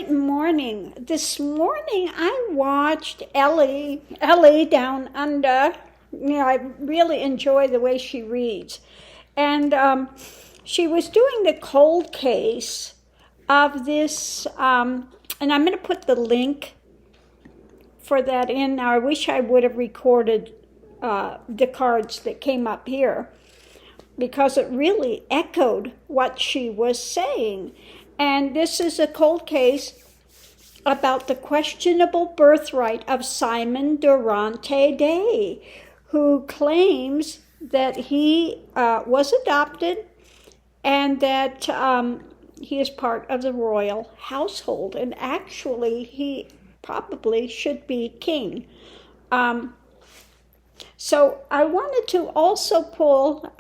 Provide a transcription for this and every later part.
great morning. This morning I watched Ellie Down Under. I really enjoy the way she reads. And she was doing the cold case of this, and I'm going to put the link for that in. Now, I wish I would have recorded the cards that came up here, because it really echoed what she was saying. And this is a cold case about the questionable birthright of Simon Durante Day, who claims that he was adopted and that he is part of the royal household. And actually, he probably should be king. So I wanted to also pull...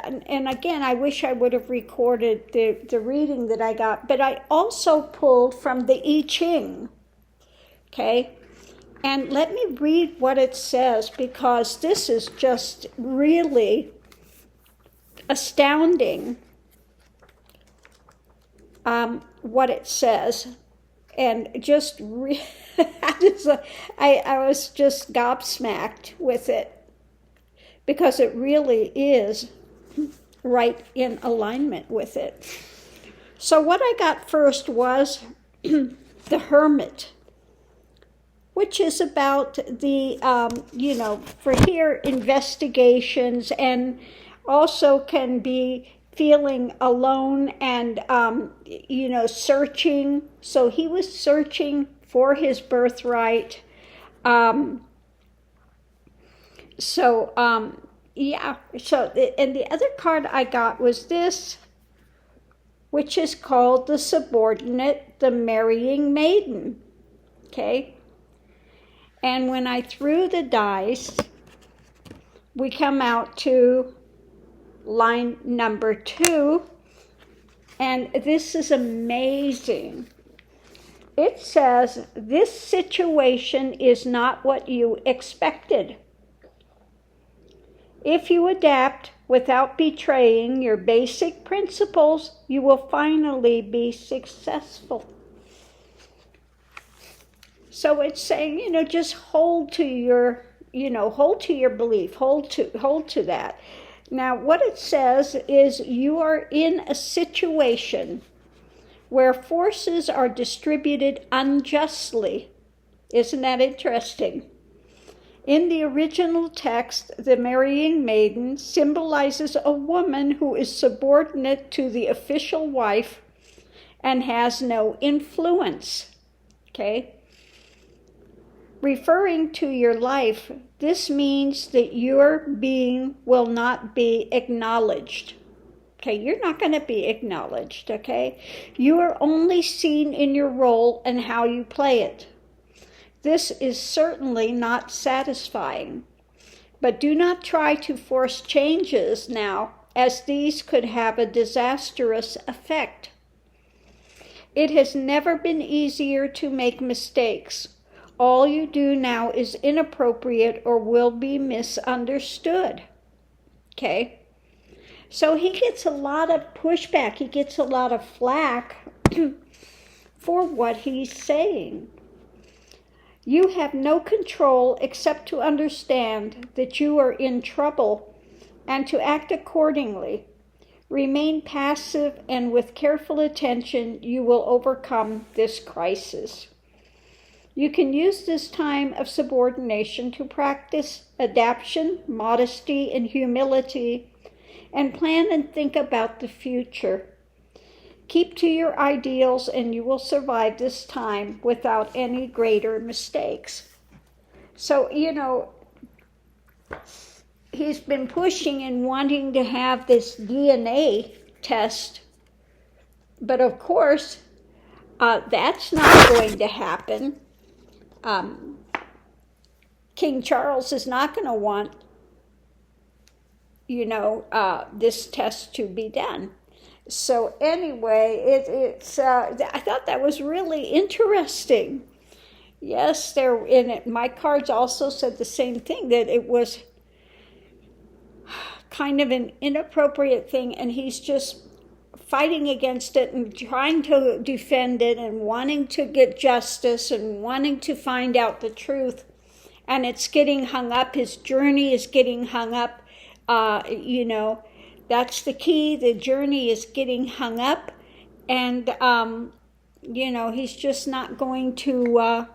And again, I wish I would have recorded the reading that I got, but I also pulled from the I Ching, okay? And let me read what it says, because this is just really astounding, what it says. And just, I was just gobsmacked with it, because it really is right in alignment with it. So what I got first was the Hermit, which is about the, for here, investigations, and also can be feeling alone and, searching. So he was searching for his birthright. And the other card I got was this, which is called the Subordinate, the Marrying Maiden, okay? And when I threw the dice, we come out to line number 2, and this is amazing. It says, this situation is not what you expected. If you adapt without betraying your basic principles, you will finally be successful. So it's saying, just hold to your belief, hold to that. Now, what it says is you are in a situation where forces are distributed unjustly. Isn't that interesting? In the original text, the marrying maiden symbolizes a woman who is subordinate to the official wife and has no influence, okay? Referring to your life, this means that your being will not be acknowledged. Okay, you're not going to be acknowledged, okay? You are only seen in your role and how you play it. This is certainly not satisfying, but do not try to force changes now, as these could have a disastrous effect. It has never been easier to make mistakes. All you do now is inappropriate or will be misunderstood. Okay? So he gets a lot of pushback. He gets a lot of flack for what he's saying. You have no control except to understand that you are in trouble and to act accordingly. Remain passive, and with careful attention, you will overcome this crisis. You can use this time of subordination to practice adaptation, modesty, and humility, and plan and think about the future. Keep to your ideals, and you will survive this time without any greater mistakes. So, he's been pushing and wanting to have this DNA test, but of course, that's not going to happen. King Charles is not going to want, this test to be done. So anyway, I thought that was really interesting. Yes, my cards also said the same thing, that it was kind of an inappropriate thing, and he's just fighting against it and trying to defend it and wanting to get justice and wanting to find out the truth. And it's getting hung up. His journey is getting hung up. That's the key. The journey is getting hung up. And, he's just not going to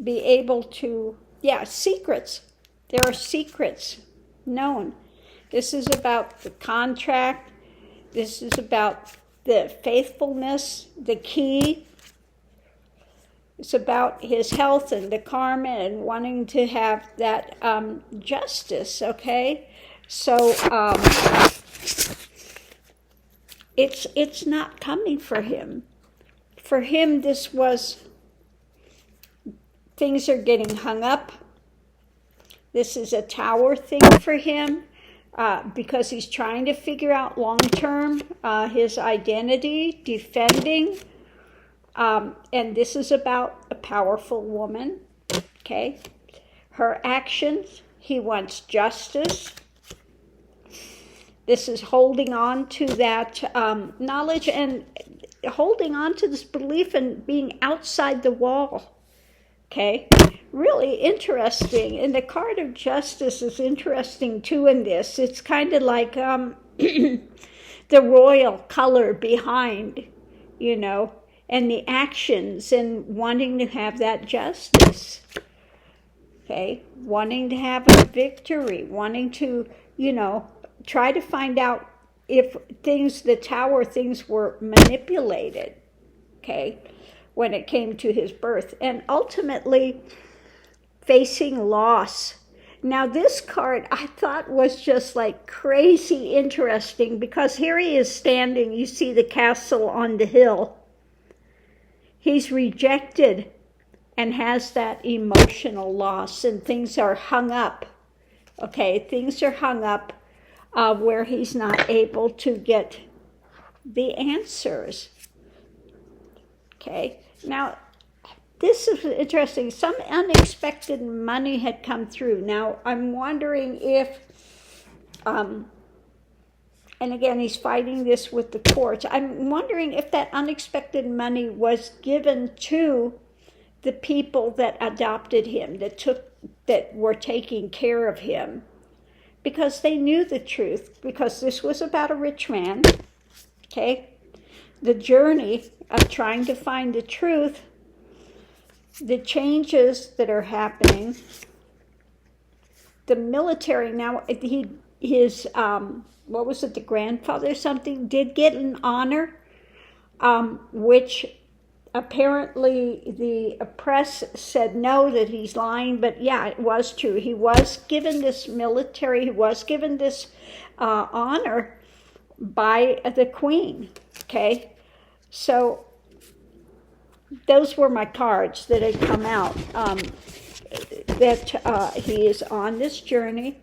be able to, secrets. There are secrets known. This is about the contract. This is about the faithfulness, the key. It's about his health and the karma and wanting to have that justice, okay? So it's not coming for him. For him, this was, things are getting hung up. This is a tower thing for him because he's trying to figure out long-term his identity, defending. And this is about a powerful woman, okay? Her actions, he wants justice. This is holding on to that knowledge and holding on to this belief and being outside the wall, okay? Really interesting. And the card of justice is interesting too in this. It's kind of like the royal color behind, and the actions and wanting to have that justice, okay? Wanting to have a victory, wanting to, try to find out if the tower things were manipulated, okay, when it came to his birth. And ultimately, facing loss. Now this card I thought was just like crazy interesting because here he is standing, you see the castle on the hill. He's rejected and has that emotional loss and things are hung up. Okay, things are hung up where he's not able to get the answers. Okay, now this is interesting. Some unexpected money had come through. Now I'm wondering if, and again, he's fighting this with the courts. I'm wondering if that unexpected money was given to the people that adopted him, that were taking care of him, because they knew the truth, because this was about a rich man, okay? The journey of trying to find the truth, the changes that are happening, the military now, his what was it, the grandfather or something, did get an honor, which apparently the press said no, that he's lying, but yeah, it was true. He was given this military, he was given this honor by the queen, okay? So those were my cards that had come out, that he is on this journey.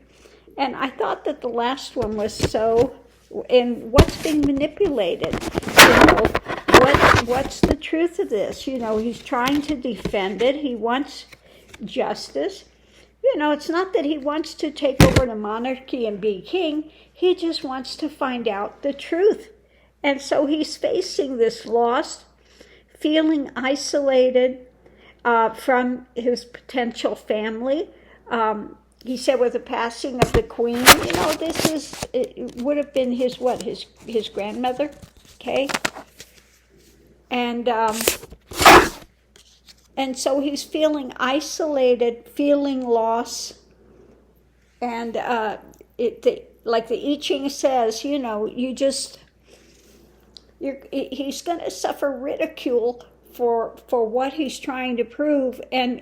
And I thought that the last one was so, and what's being manipulated, what's the truth of this? He's trying to defend it. He wants justice. It's not that he wants to take over the monarchy and be king. He just wants to find out the truth. And so he's facing this loss, feeling isolated from his potential family. He said with the passing of the queen, it would have been his grandmother, okay? And so he's feeling isolated, feeling loss. And like the I Ching says, he's going to suffer ridicule for what he's trying to prove, and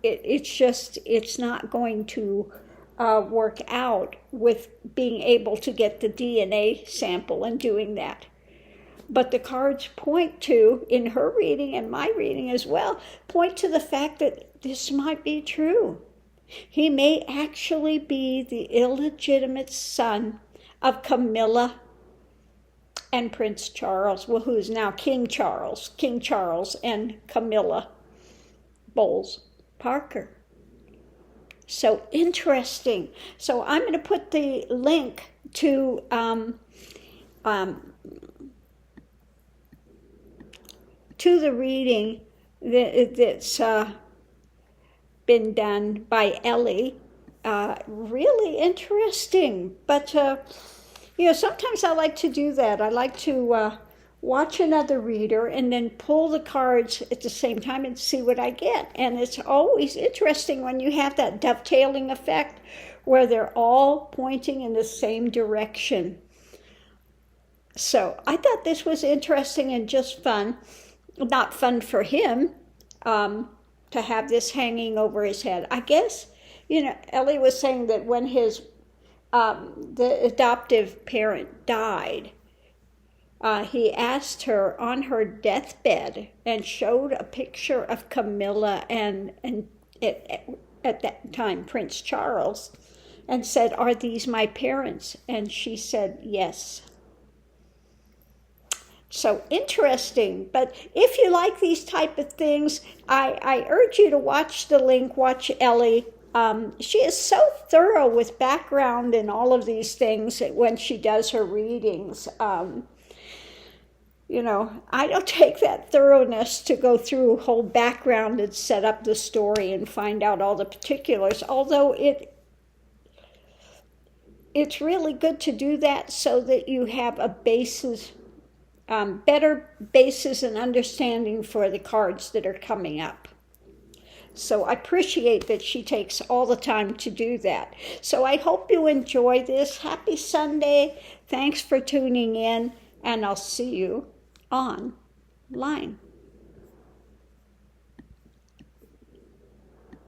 it's not going to work out with being able to get the DNA sample and doing that. But the cards point to, in her reading and my reading as well, point to the fact that this might be true. He may actually be the illegitimate son of Camilla and Prince Charles, who is now King Charles and Camilla Bowles Parker. So interesting. So I'm going to put the link to to the reading that's been done by Ellie. Really interesting. But, sometimes I like to do that. I like to watch another reader and then pull the cards at the same time and see what I get. And it's always interesting when you have that dovetailing effect where they're all pointing in the same direction. So I thought this was interesting and just fun. Not fun for him to have this hanging over his head. I guess, Ellie was saying that when the adoptive parent died, he asked her on her deathbed and showed a picture of Camilla and at that time Prince Charles, and said, "Are these my parents?" And she said, "Yes." So interesting. But if you like these type of things, I urge you to watch the link, watch Ellie. She is so thorough with background and all of these things when she does her readings. I don't take that thoroughness to go through a whole background and set up the story and find out all the particulars, although it's really good to do that so that you have a basis, better basis and understanding for the cards that are coming up. So I appreciate that she takes all the time to do that. So I hope you enjoy this. Happy Sunday. Thanks for tuning in, and I'll see you online.